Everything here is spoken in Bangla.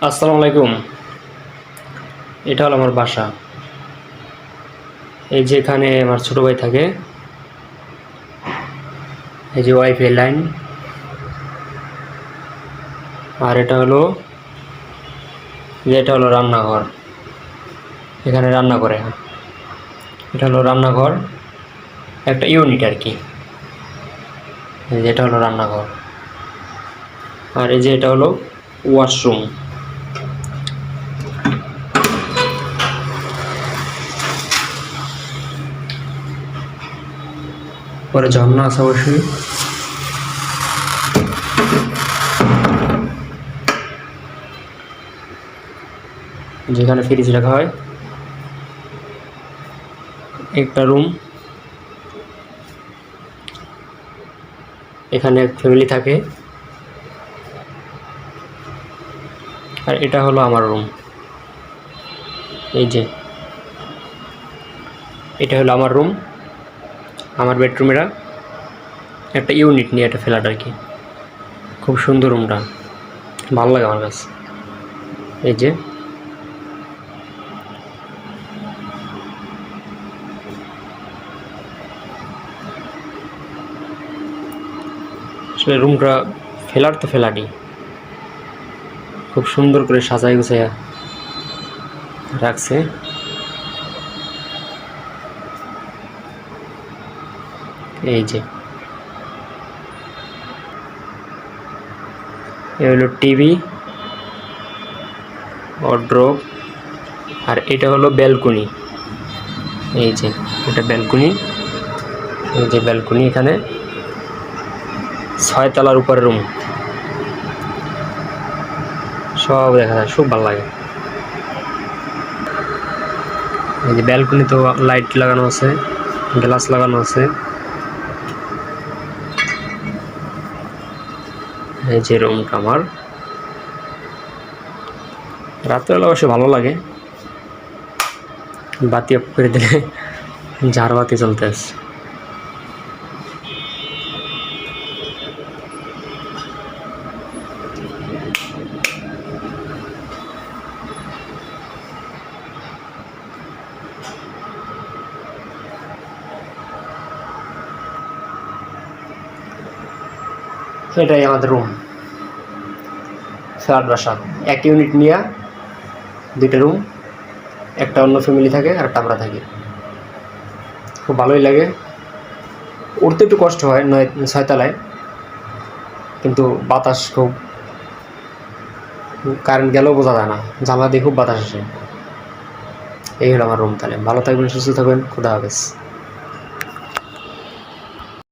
আসসালামু আলাইকুম। এটা হলো আমার বাসা। এই যে এখানে আমার ছোট ভাই থাকে। এই যে ওয়াইফাই লাইন। আর এটা হলো রান্নাঘর। এখানে রান্না করে। এটা হলো রান্নাঘর, একটা ইউনিট আর কি। এই যে এটা হলো রান্নাঘর। আর এই যে এটা হলো ওয়াশরুম। পরে ঝর্ণা আছে অবশ্যই। যেখানে ফ্রিজ রাখা হয়। একটা রুম, এখানে ফ্যামিলি থাকে। আর এটা হলো আমার রুম। এই যে এটা হলো আমার রুম, আমার বেডরুমেরা একটা ইউনিট নিয়ে একটা ফ্ল্যাট আর কি। খুব সুন্দর রুমটা, ভালো লাগে আমার কাছে। এই যে আসলে রুমটা ফ্ল্যাট তো ফ্ল্যাটই, খুব সুন্দর করে সাজাই গুছাইয়া রাখছে। এই যে এ হলো টিভি, ওয়ারড্রোব। আর এটা হলো ব্যালকনি। এই যে এটা ব্যালকনি। এই যে ব্যালকনি, এখানে 6 তলার উপরে রুম, সব দেখা যায়, খুব ভালো লাগে। এই যে ব্যালকনি তো লাইট লাগানো আছে, গ্লাস লাগানো আছে। এই যে রুমটা আমার। রাত্রেবেলা অবশ্য ভালো লাগে, বাতি অফ করে দিলে ঝাড়বাতি চলতেছে। এটাই আমাদের রুম, ফ্ল্যাট বাসা। এক ইউনিট নিয়ে 2টা রুম, একটা অন্য ফ্যামিলি থাকে আর একটা আমরা থাকি। খুব ভালোই লাগে। উঠতে একটু কষ্ট হয় 6 তলায়, কিন্তু বাতাস খুব, কারেন্ট গেলেও বোঝা যায় না, জানলা দিয়ে খুব বাতাস আসে। এই হলো আমার রুম। তাহলে ভালো থাকবেন, সুস্থ থাকবেন, খুদা হাফেজ।